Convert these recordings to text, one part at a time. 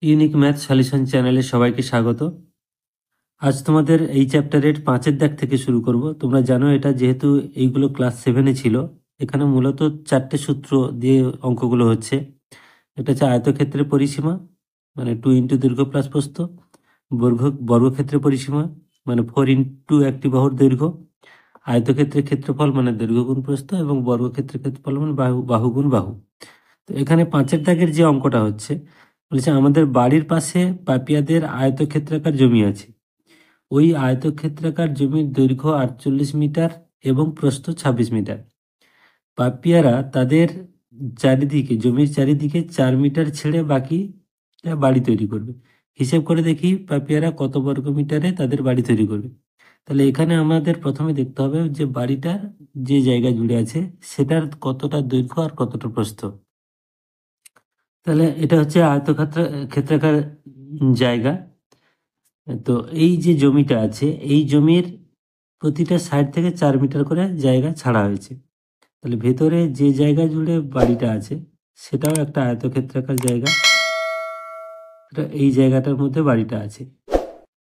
Unique math solution চ্যানেলে সবাইকে স্বাগত। আজ তোমাদের এই চ্যাপ্টারের 5-এর দাগ থেকে শুরু করব। তোমরা জানো এটা যেহেতু এইগুলো ক্লাস 7-এ ছিল, এখানে মূলত 4টে সূত্র দিয়ে অঙ্কগুলো হচ্ছে। এটা হচ্ছে আয়তক্ষেত্রের পরিসীমা, মানে 2 ইন্টু দৈর্ঘ্য প্লাস প্রস্থ, বর্গক্ষেত্রের পরিসীমা, মানে 4 ইন্টু একটি বাহুর দৈর্ঘ্য, আয়তক্ষেত্রের ক্ষেত্রফল মানে দৈর্ঘ্য গুণ প্রস্থ, এবং বর্গক্ষেত্রের ক্ষেত্রফল মানে বাহু গুণ বাহু। তো এখানে 5-এর দাগের যে অঙ্কটা হচ্ছে, বলেছে আমাদের বাড়ির পাশে পাপিয়াদের আয়তক্ষেত্রাকার জমি আছে। ওই আয়তক্ষেত্রাকার জমির দৈর্ঘ্য 48 মিটার এবং প্রস্থ 26 মিটার। পাপিয়ারা তাদের জমির চারিদিকে 4 মিটার ছেড়ে বাকি বাড়ি তৈরি করবে। হিসেব করে দেখি পাপিয়ারা কত বর্গ মিটারে তাদের বাড়ি তৈরি করবে। তাহলে এখানে আমাদের প্রথমে দেখতে হবে যে বাড়িটার যে জায়গা জুড়ে আছে সেটার কতটা দৈর্ঘ্য আর কতটা প্রস্থ। তাহলে এটা হচ্ছে ক্ষেত্রাকার জায়গা। তো এই যে জমিটা আছে, এই জমির প্রতিটা সাইড থেকে 4 মিটার করে জায়গা ছাড়া হয়েছে। তাহলে ভেতরে যে জায়গা জুড়ে বাড়িটা আছে সেটাও একটা আয়তক্ষেত্রাকার জায়গা। এই জায়গাটার মধ্যে বাড়িটা আছে।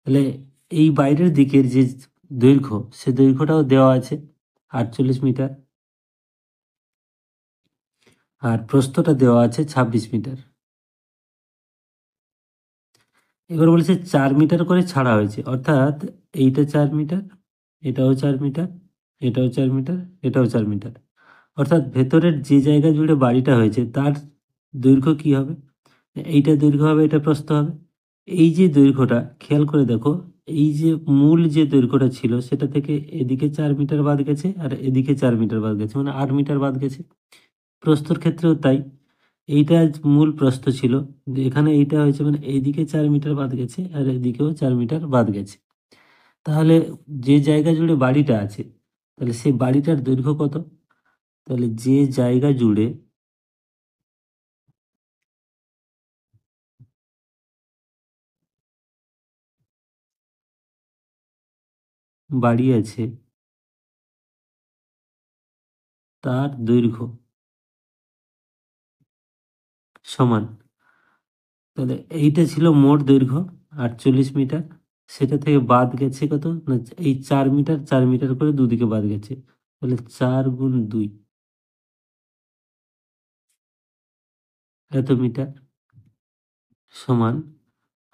তাহলে এই বাইরের দিকের যে দৈর্ঘ্য, সে দৈর্ঘ্যটাও দেওয়া আছে 48 মিটার, আর প্রস্থটা দেওয়া আছে 26 মিটার। এবার বলেছে 4 মিটার করে ছাড়া হয়েছে, অর্থাৎ এইটা 4 মিটার, এটাও 4 মিটার, এটাও 4 মিটার, এটাও 4 মিটার। অর্থাৎ ভেতরের যে জায়গা জুড়ে বাড়িটা হয়েছে তার দৈর্ঘ্য কি হবে? এইটা দৈর্ঘ্য হবে, এটা প্রস্থ হবে। এই যে দৈর্ঘ্যটা খেয়াল করে দেখো, এই যে মূল যে দৈর্ঘ্যটা ছিল সেটা থেকে এদিকে 4 মিটার বাদ গেছে আর এদিকে 4 মিটার বাদ গেছে, মানে 8 মিটার বাদ গেছে। প্রস্থর ক্ষেত্রেও তাই, এইটা মূল প্রস্থ ছিল, এখানে এইটা হয়েছে মানে এইদিকে 4 মিটার বাদ গেছে আর এদিকেও 4 মিটার বাদ গেছে। তাহলে যে জায়গা জুড়ে বাড়িটা আছে, তাহলে সেই বাড়িটার দৈর্ঘ্য কত? তাহলে যে জায়গা জুড়ে বাড়ি আছে তার দৈর্ঘ্য সমান, তাহলে এইটা ছিল মোট দৈর্ঘ্য 48 মিটার, সেটা থেকে বাদ গেছে কত না, এই 4 মিটার 4 মিটার করে দুদিকে বাদ গেছে। তাহলে 4 গুণ 2 এত মিটার সমান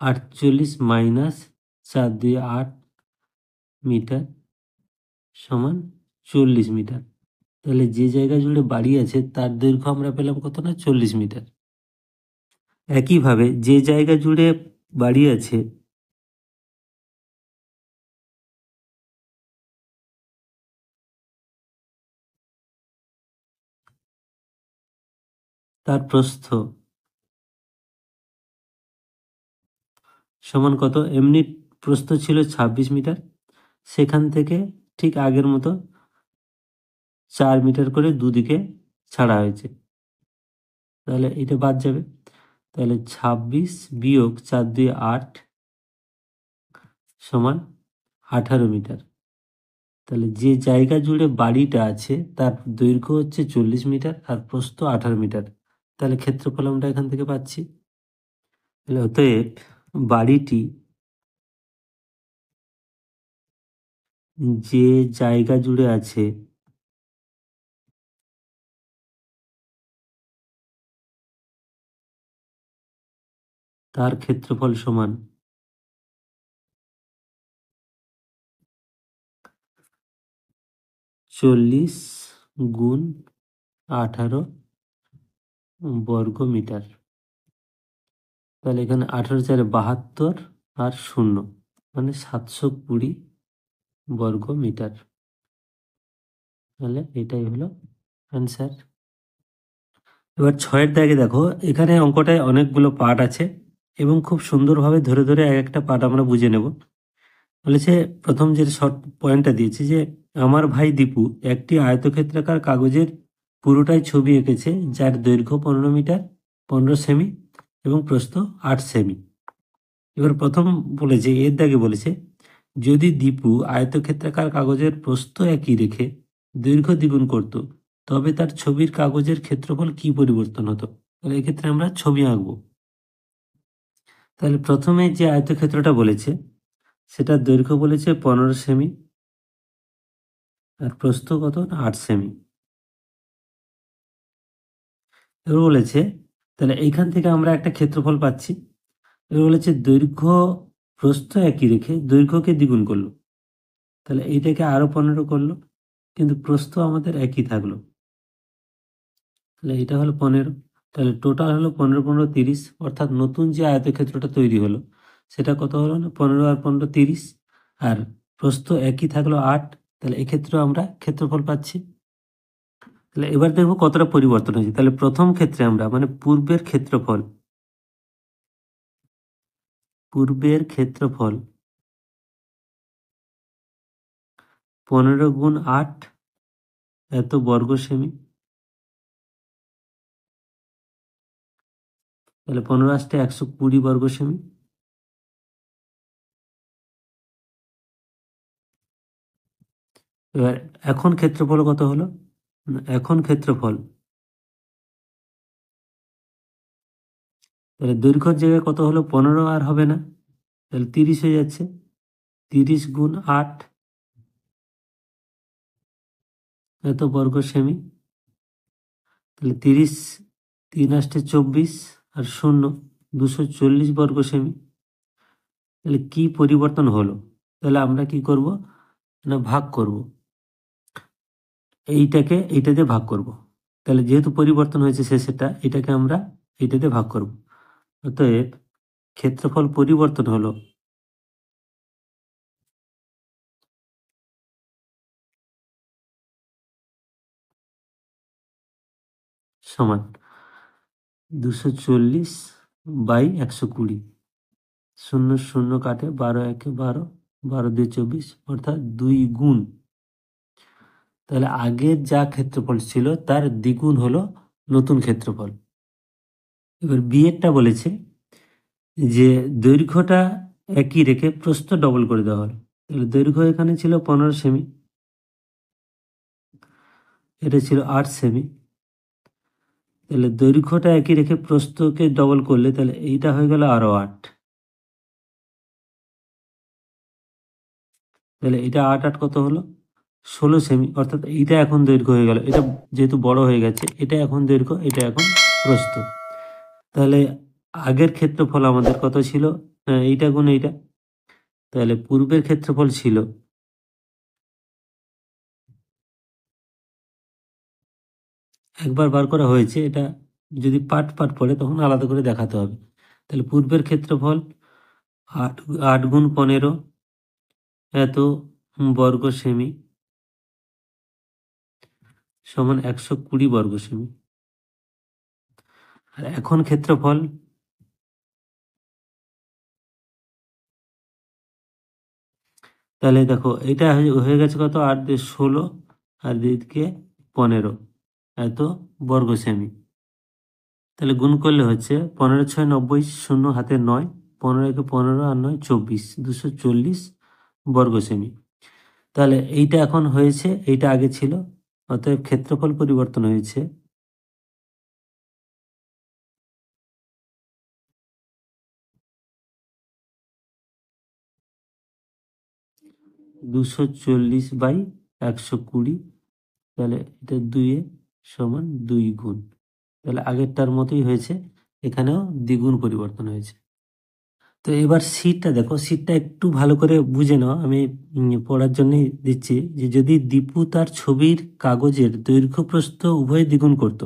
48 মাইনাস 4 দিয়ে 8 মিটার সমান 40 মিটার। তাহলে যে জায়গা জুড়ে বাড়ি আছে তার দৈর্ঘ্য আমরা পেলাম কত না, 40 মিটার। একইভাবে যে জায়গা জুড়ে বাড়ি আছে তার প্রস্থ সমান কত? এমনি প্রস্থ ছিল 26 মিটার, সেখান থেকে ঠিক আগের মতো 4 মিটার করে দুদিকে ছাড়া হয়েছে, তাহলে এটা বাদ যাবে। তাহলে 26 বিয়োগ 4 দিয়ে 8 সমান 18 মিটার। তাহলে যে জায়গা জুড়ে বাড়িটা আছে তার দৈর্ঘ্য হচ্ছে 40 মিটার আর প্রস্থ 18 মিটার। তাহলে ক্ষেত্রফল আমরা এখান থেকে পাচ্ছি। তাহলে অতএব বাড়িটি যে জায়গা জুড়ে আছে তার ক্ষেত্রফল সমান 40 গুণ 18 বর্গ মিটার। তাহলে এখানে 18×4 = 72 আর 0 মানে 720 বর্গ মিটার। তাহলে এটাই হলো অ্যান্সার। এবার 6-এর দাগে দেখো, এখানে অঙ্কটায় অনেকগুলো পার্ট আছে এবং খুব সুন্দরভাবে ধরে ধরে এক একটা পার্ট আমরা বুঝে নেব। বলেছে প্রথম যে শর্ট পয়েন্টটা দিয়েছে যে আমার ভাই দীপু একটি আয়তক্ষেত্রাকার কাগজের পুরোটাই ছবি এঁকেছে যার দৈর্ঘ্য 15 মিটার 15 সেমি এবং প্রস্থ 8 সেমি। এবার প্রথম বলেছে, এর দাগে বলেছে যদি দীপু আয়তক্ষেত্রাকার কাগজের প্রস্থ একই রেখে দৈর্ঘ্য দ্বিগুণ করত তবে তার ছবির কাগজের ক্ষেত্রফল কি পরিবর্তন হতো। তাহলে এক্ষেত্রে আমরা ছবি আঁকবো। তাহলে প্রথমে যে আয়তক্ষেত্রটা বলেছে সেটার দৈর্ঘ্য বলেছে 15 সেমি আর প্রস্থ কত না 8 সেমি। এবার বলেছে তাহলে এইখান থেকে আমরা একটা ক্ষেত্রফল পাচ্ছি। এবার বলেছে দৈর্ঘ্য প্রস্থ একই রেখে দৈর্ঘ্যকে দ্বিগুণ করলো, তাহলে এইটাকে আরো 15 করলো, কিন্তু প্রস্থ আমাদের একই থাকলো, তাহলে এটা হলো 15। তাহলে টোটাল হলো 15 15 30, অর্থাৎ নতুন যে আয়তক্ষেত্রটা তৈরি হলো সেটা কত হলো না 15 আর 15 30, আর প্রস্থ একই থাকলো 8, তাহলে এক্ষেত্রে আমরা ক্ষেত্রফল পাচ্ছি। তাহলে এবার দেখবো কতটা পরিবর্তন হয়েছে। তাহলে প্রথম ক্ষেত্রে আমরা মানে পূর্বের ক্ষেত্রফল 15 গুণ 8 এত বর্গ সেমি, তাহলে 15 আসতে 120 বর্গ সেমি। এবার এখন ক্ষেত্রফল কত হলো, এখন ক্ষেত্রফল তাহলে দৈর্ঘ্যের জায়গায় কত হলো 15 আর হবে না, তাহলে 30 হয়ে যাচ্ছে। 30 গুণ 8 এত বর্গ সেমি, তাহলে 30 3 আসতে 24 আর 0 240 বর্গ সেমি। তাহলে কি পরিবর্তন হলো, তাহলে আমরা কি করব না ভাগ করব, এইটাকে এইটা দিয়ে ভাগ করব। তাহলে যেহেতু পরিবর্তন হয়েছে শেষেরটা, এটাকে আমরা এইটা দিয়ে ভাগ করব। অতএব ক্ষেত্রফল পরিবর্তন হলো সমান 240 বাই 120, 0 0 কাটে, 12 একে 12, 12 দিয়ে 24, অর্থাৎ 2 গুণ। তাহলে আগের যা ক্ষেত্রফল ছিল তার দ্বিগুণ হলো নতুন ক্ষেত্রফল। এবার বিয়েরটা বলেছে যে দৈর্ঘ্যটা একই রেখে প্রস্থ ডবল করে দেওয়া হলো। তাহলে দৈর্ঘ্য এখানে ছিল 15 সেমি, এটা ছিল 8 সেমি। তাহলে দৈর্ঘ্যটা একই রেখে প্রস্থকে ডবল করলে তাহলে এইটা হয়ে গেল আরো 8, তাহলে এটা 8 8 কত হলো 16 সেমি, অর্থাৎ এইটা এখন দৈর্ঘ্য হয়ে গেল। এটা যেহেতু বড় হয়ে গেছে, এটা এখন দৈর্ঘ্য, এটা এখন প্রস্থ। তাহলে আগের ক্ষেত্রফল আমাদের কত ছিল, এইটা গুণ এইটা, তাহলে পূর্বের ক্ষেত্রফল ছিল একবার বার করা হয়েছে, এটা যদি পার্ট পার্ট পড়ে তখন আলাদা করে দেখাতে হবে। তাহলে পূর্বের ক্ষেত্রফল 8 8 গুণ 15 এত বর্গ সেমি সমান 120 বর্গ সেমি। আর এখন ক্ষেত্রফল তাহলে দেখো এটা হয়ে গেছে কত 8 দিয়ে 16 আর দিকে 15 এত বর্গ সেমি। তাহলে গুণ করলে হচ্ছে 15 6 90, 0 হাতে 9, 15 একে 15 আর 9 24, 240 বর্গ সেমি। তাহলে এইটা এখন হয়েছে, এইটা আগে ছিল, অতএব ক্ষেত্রফল পরিবর্তন হয়েছে 240 বাই 120, তাহলে এটা 2 এ সমান 2 গুণ। তাহলে আগেরটার মতোই হয়েছে, এখানেও দ্বিগুণ পরিবর্তন হয়েছে। তো এবার শীটটা দেখো, শীটটা একটু ভালো করে বুঝে নাও, আমি পড়ার জন্যই দিচ্ছি। যে যদি দীপু তার ছবির কাগজের দৈর্ঘ্য প্রস্থ উভয় দ্বিগুণ করত,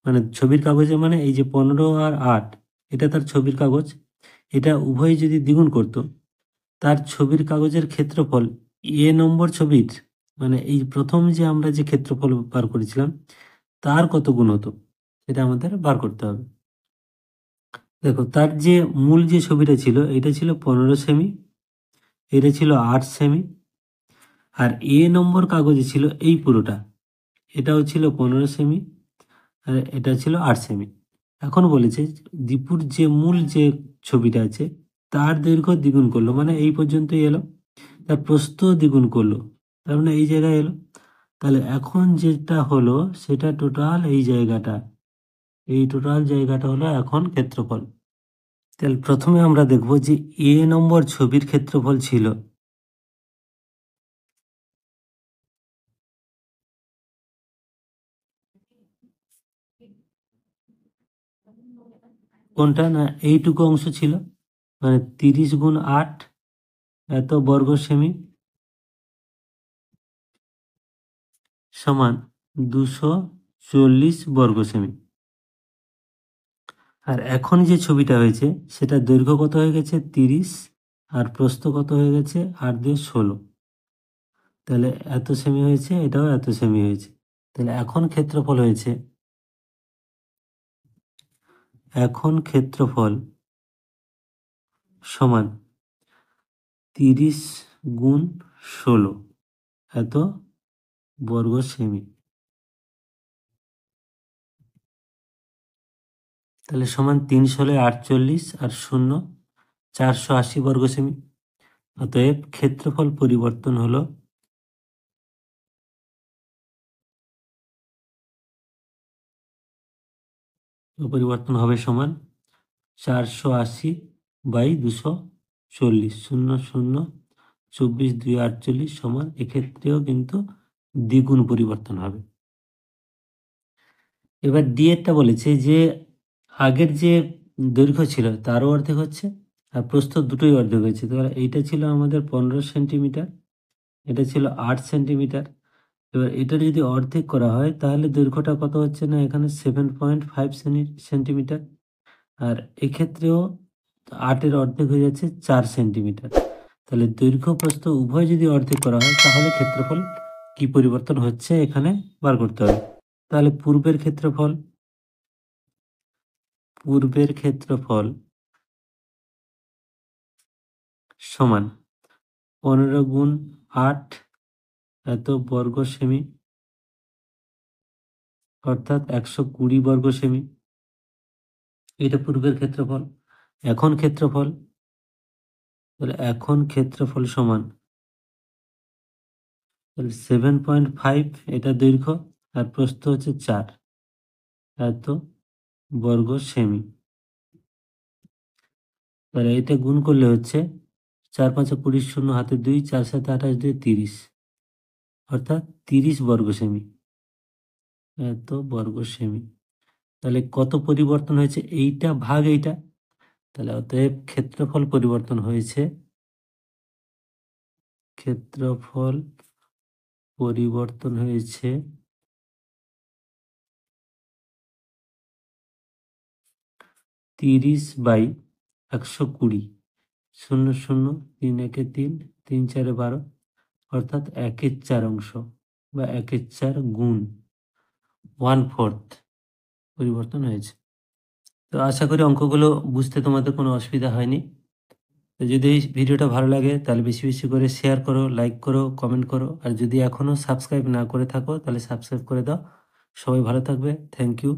মানে ছবির কাগজে মানে এই যে 15 আর 8, এটা তার ছবির কাগজ, এটা উভয় যদি দ্বিগুণ করত, তার ছবির কাগজের ক্ষেত্রফল নম্বর ছবির মানে এই প্রথম যে আমরা যে ক্ষেত্রফল বার করেছিলাম তার কত গুণ হতো, সেটা আমাদের বার করতে হবে। দেখো তার যে মূল যে ছবিটা ছিল এটা ছিল 15 সেমি, এটা ছিল 8 সেমি, আর নম্বর কাগজে ছিল এই পুরোটা, এটাও ছিল 15 সেমি, আর এটা ছিল 8 সেমি। এখন বলেছে দীপুর যে মূল যে ছবিটা আছে তার দৈর্ঘ্য দ্বিগুণ করলো, মানে এই পর্যন্তই এলো, তার প্রস্থ দ্বিগুণ করলো, তার মানে এই জায়গায় এলো। তাহলে এখন যেটা হলো সেটা টোটাল এই জায়গাটা, এই টোটাল জায়গাটা হলো এখন ক্ষেত্রফল। তাহলে প্রথমে আমরা দেখব যে এ নম্বর ছবির ক্ষেত্রফল ছিল কোনটা, না এইটুকু অংশ ছিল, মানে 30 গুণ 8 এত বর্গ সেমি সমান 240 বর্গ সেমি। আর এখন যে ছবিটা হয়েছে সেটা দৈর্ঘ্য কত হয়ে গেছে 30, আর প্রস্থ কত হয়ে গেছে 8 দিয়ে 16, তাহলে এত সেমি হয়েছে, এটাও এত সেমি হয়েছে। তাহলে এখন ক্ষেত্রফল হয়েছে, এখন ক্ষেত্রফল সমান 30 গুণ 16 এত বর্গ সেমি। তাহলে সমান 3 ষোলো 48 আর 0 480 বর্গ সেমি। অতএব ক্ষেত্রফল পরিবর্তন হলো পরিবর্তন হবে সমান 480 বাই 240, 0 0 24 2 48 সমান, এক্ষেত্রেও কিন্তু দ্বিগুণ পরিবর্তন হবে। এবার ডি এরটা বলেছে যে আগের যে দৈর্ঘ্য ছিল তারও অর্ধেক হচ্ছে আর প্রস্থ দুটোই অর্ধেক হয়েছে। তাহলে এইটা ছিল আমাদের 15 সেন্টিমিটার, এটা ছিল 8 সেন্টিমিটার। এবার এটা যদি অর্ধেক করা হয় তাহলে দৈর্ঘ্যটা কত হচ্ছে, না এখানে 7.5 সেন্টিমিটার, আর এক্ষেত্রেও 8-এর অর্ধেক হয়ে যাচ্ছে 4 সেন্টিমিটার। তাহলে দৈর্ঘ্য প্রস্থ উভয় যদি অর্ধেক করা হয় তাহলে ক্ষেত্রফল কি পরিবর্তন হচ্ছে এখানে বার করতে হবে। তাহলে পূর্বের ক্ষেত্রফল সমান 15 গুণ 8 এত বর্গ সেমি, অর্থাৎ 120 বর্গ সেমি। এটা পূর্বের ক্ষেত্রফল। এখন ক্ষেত্রফল, তাহলে এখন ক্ষেত্রফল সমান, তাহলে 7.5 এটা দৈর্ঘ্য আর প্রস্থ হচ্ছে 4 এত বর্গ সেমি। তাহলে এটা গুণ করলে হচ্ছে 4 5 20, 0 হাতে 2, 4 7 28 2 30, অর্থাৎ 30 বর্গ সেমি, এত বর্গ সেমি। তাহলে কত পরিবর্তন হয়েছে, এইটা ভাগ এইটা, তাহলে অতএব ক্ষেত্রফল পরিবর্তন হয়েছে, ক্ষেত্রফল পরিবর্তন হয়েছে 30 বাই 120, 0 0 3 1 3 3 4 12, অর্থাৎ 1/4 অংশ বা 1/4 গুণ 1/4 পরিবর্তন হয়েছে। তো আশা করি অঙ্কগুলো বুঝতে তোমাদের কোনো অসুবিধা হয়নি। তো যদি এই ভিডিওটা ভালো লাগে তাহলে বেশি বেশি করে শেয়ার করো, লাইক করো, কমেন্ট করো, আর যদি এখনও সাবস্ক্রাইব না করে থাকো তাহলে সাবস্ক্রাইব করে দাও। সবাই ভালো থাকবে, থ্যাংক ইউ।